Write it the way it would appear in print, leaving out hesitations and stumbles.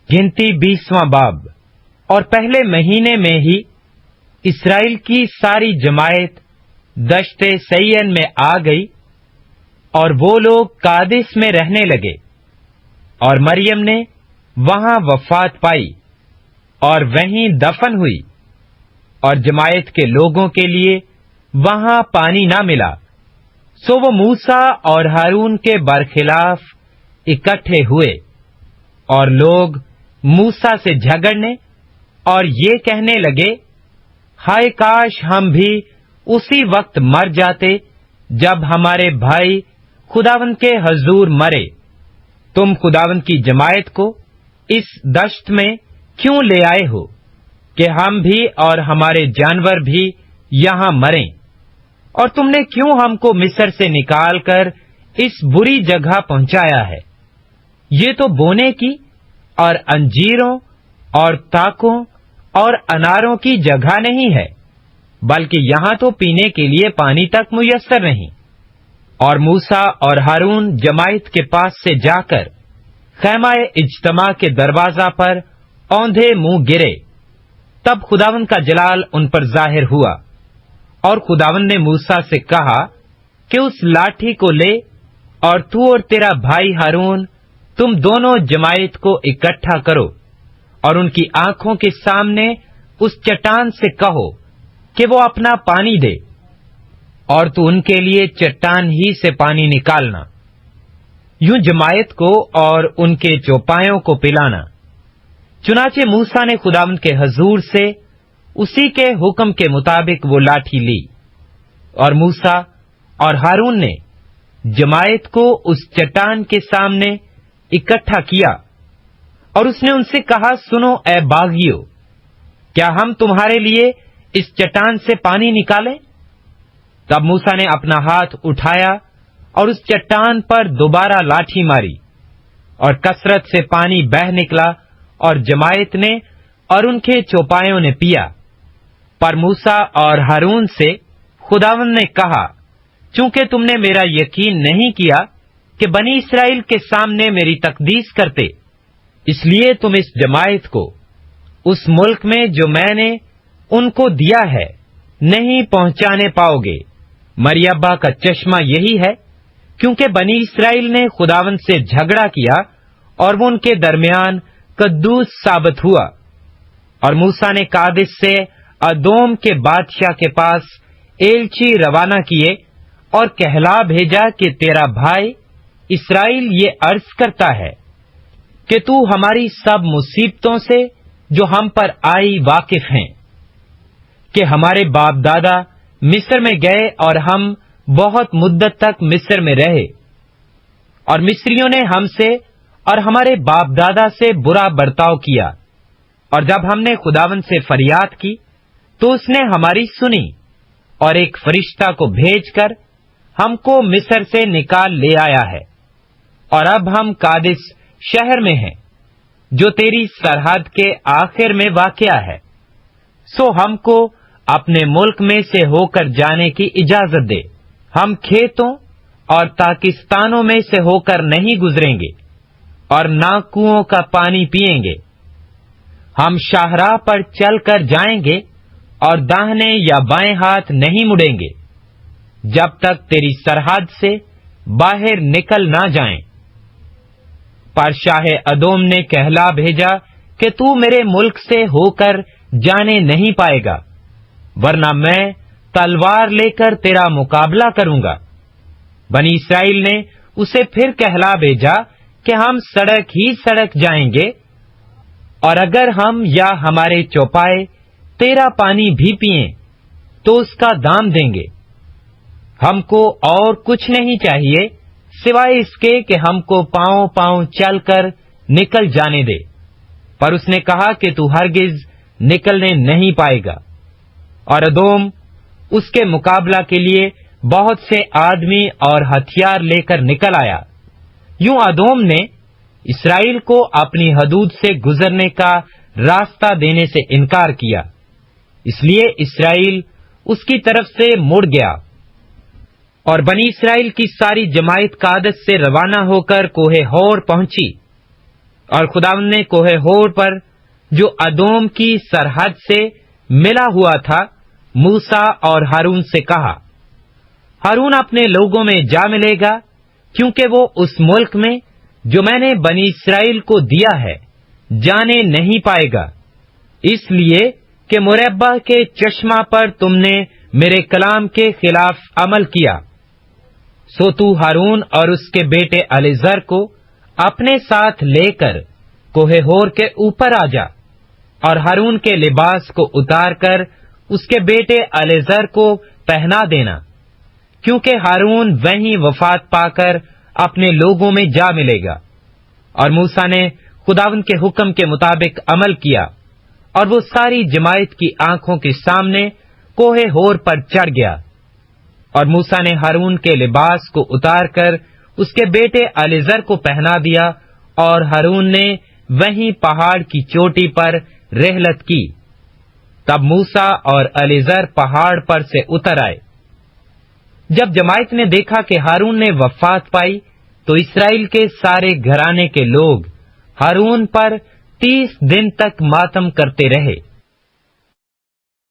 گنتی 20واں باب۔ اور پہلے مہینے میں ہی اسرائیل کی ساری جماعت دشت سیئن میں آ گئی، اور وہ لوگ کادش میں رہنے لگے، اور مریم نے وہاں وفات پائی اور وہیں دفن ہوئی، اور جماعت کے لوگوں کے لیے وہاں پانی نہ ملا، سو وہ موسیٰ اور ہارون کے برخلاف اکٹھے ہوئے، اور لوگ موسیٰ سے جھگڑنے اور یہ کہنے لگے، ہائے کاش ہم بھی اسی وقت مر جاتے جب ہمارے بھائی خداوند کے حضور مرے۔ تم خداوند کی جماعت کو اس دشت میں کیوں لے آئے ہو کہ ہم بھی اور ہمارے جانور بھی یہاں مریں؟ اور تم نے کیوں ہم کو مصر سے نکال کر اس بری جگہ پہنچایا ہے؟ یہ تو بونے کی اور انجیروں اور تاکوں اور اناروں کی جگہ نہیں ہے، بلکہ یہاں تو پینے کے لیے پانی تک میسر نہیں۔ اور موسیٰ اور ہارون جماعت کے پاس سے جا کر خیمہ اجتماع کے دروازہ پر اوندھے منہ گرے۔ تب خداوند کا جلال ان پر ظاہر ہوا، اور خداوند نے موسیٰ سے کہا کہ اس لاٹھی کو لے، اور تو اور تیرا بھائی ہارون تم دونوں جماعت کو اکٹھا کرو، اور ان کی آنکھوں کے سامنے اس چٹان سے کہو کہ وہ اپنا پانی دے، اور تو ان کے لیے چٹان ہی سے پانی نکالنا، یوں جماعت کو اور ان کے چوپایوں کو پلانا۔ چنانچہ موسیٰ نے خداوند کے حضور سے اسی کے حکم کے مطابق وہ لاٹھی لی، اور موسیٰ اور ہارون نے جماعت کو اس چٹان کے سامنے اکٹھا کیا، اور اس نے ان سے کہا، سنو اے باغیو، کیا ہم تمہارے لیے اس چٹان سے پانی نکالیں؟ تب موسیٰ نے اپنا ہاتھ اٹھایا اور اس چٹان پر دوبارہ لاٹھی ماری، اور کثرت سے پانی بہہ نکلا، اور جماعت نے اور ان کے چوپایوں نے پیا۔ پر موسیٰ اور ہارون سے خداوند نے کہا، چونکہ تم نے میرا یقین نہیں کیا کہ بنی اسرائیل کے سامنے میری تقدیس کرتے، اس لیے تم اس جماعت کو اس ملک میں جو میں نے ان کو دیا ہے نہیں پہنچانے پاؤ گے۔ مریبہ کا چشمہ یہی ہے، کیونکہ بنی اسرائیل نے خداوند سے جھگڑا کیا، اور وہ ان کے درمیان قدوس ثابت ہوا۔ اور موسیٰ نے کادش سے ادوم کے بادشاہ کے پاس ایلچی روانہ کیے، اور کہلا بھیجا کہ تیرا بھائی اسرائیل یہ عرض کرتا ہے کہ تو ہماری سب مصیبتوں سے جو ہم پر آئی واقف ہیں، کہ ہمارے باپ دادا مصر میں گئے اور ہم بہت مدت تک مصر میں رہے، اور مصریوں نے ہم سے اور ہمارے باپ دادا سے برا برتاؤ کیا، اور جب ہم نے خداوند سے فریاد کی تو اس نے ہماری سنی، اور ایک فرشتہ کو بھیج کر ہم کو مصر سے نکال لے آیا ہے، اور اب ہم کادش شہر میں ہیں جو تیری سرحد کے آخر میں واقع ہے، سو ہم کو اپنے ملک میں سے ہو کر جانے کی اجازت دے۔ ہم کھیتوں اور پاکستانوں میں سے ہو کر نہیں گزریں گے، اور نہ کنووں کا پانی پیئیں گے۔ ہم شاہراہ پر چل کر جائیں گے، اور داہنے یا بائیں ہاتھ نہیں مڑیں گے، جب تک تیری سرحد سے باہر نکل نہ جائیں۔ پر شاہ ادوم نے کہلا بھیجا کہ تو میرے ملک سے ہو کر جانے نہیں پائے گا، ورنہ میں تلوار لے کر تیرا مقابلہ کروں گا۔ بنی اسرائیل نے اسے پھر کہلا بھیجا کہ ہم سڑک ہی سڑک جائیں گے، اور اگر ہم یا ہمارے چوپائے تیرا پانی بھی پئیں تو اس کا دام دیں گے۔ ہم کو اور کچھ نہیں چاہیے سوائے اس کے کہ ہم کو پاؤں پاؤں چل کر نکل جانے دے۔ پر اس نے کہا کہ تو ہرگز نکلنے نہیں پائے گا۔ اور ادوم اس کے مقابلہ کے لیے بہت سے آدمی اور ہتھیار لے کر نکل آیا۔ یوں ادوم نے اسرائیل کو اپنی حدود سے گزرنے کا راستہ دینے سے انکار کیا، اس لیے اسرائیل اس کی طرف سے مڑ گیا، اور بنی اسرائیل کی ساری جماعت کادش سے روانہ ہو کر کوہ ہور پہنچی۔ اور خداوند نے کوہ ہور پر جو ادوم کی سرحد سے ملا ہوا تھا موسیٰ اور ہارون سے کہا، ہارون اپنے لوگوں میں جا ملے گا، کیونکہ وہ اس ملک میں جو میں نے بنی اسرائیل کو دیا ہے جانے نہیں پائے گا، اس لیے کہ مربع کے چشمہ پر تم نے میرے کلام کے خلاف عمل کیا۔ سو تو ہارون اور اس کے بیٹے الیعزر کو اپنے ساتھ لے کر کوہ ہور کے اوپر آ جا، اور ہارون کے لباس کو اتار کر اس کے بیٹے الیعزر کو پہنا دینا، کیونکہ ہارون وہیں وفات پا کر اپنے لوگوں میں جا ملے گا۔ اور موسیٰ نے خداوند کے حکم کے مطابق عمل کیا، اور وہ ساری جماعت کی آنکھوں کے سامنے کوہ ہور پر چڑھ گیا۔ اور موسیٰ نے ہارون کے لباس کو اتار کر اس کے بیٹے الیعزر کو پہنا دیا، اور ہارون نے وہیں پہاڑ کی چوٹی پر رحلت کی۔ تب موسیٰ اور الیعزر پہاڑ پر سے اتر آئے۔ جب جماعت نے دیکھا کہ ہارون نے وفات پائی تو اسرائیل کے سارے گھرانے کے لوگ ہارون پر 30 دن تک ماتم کرتے رہے۔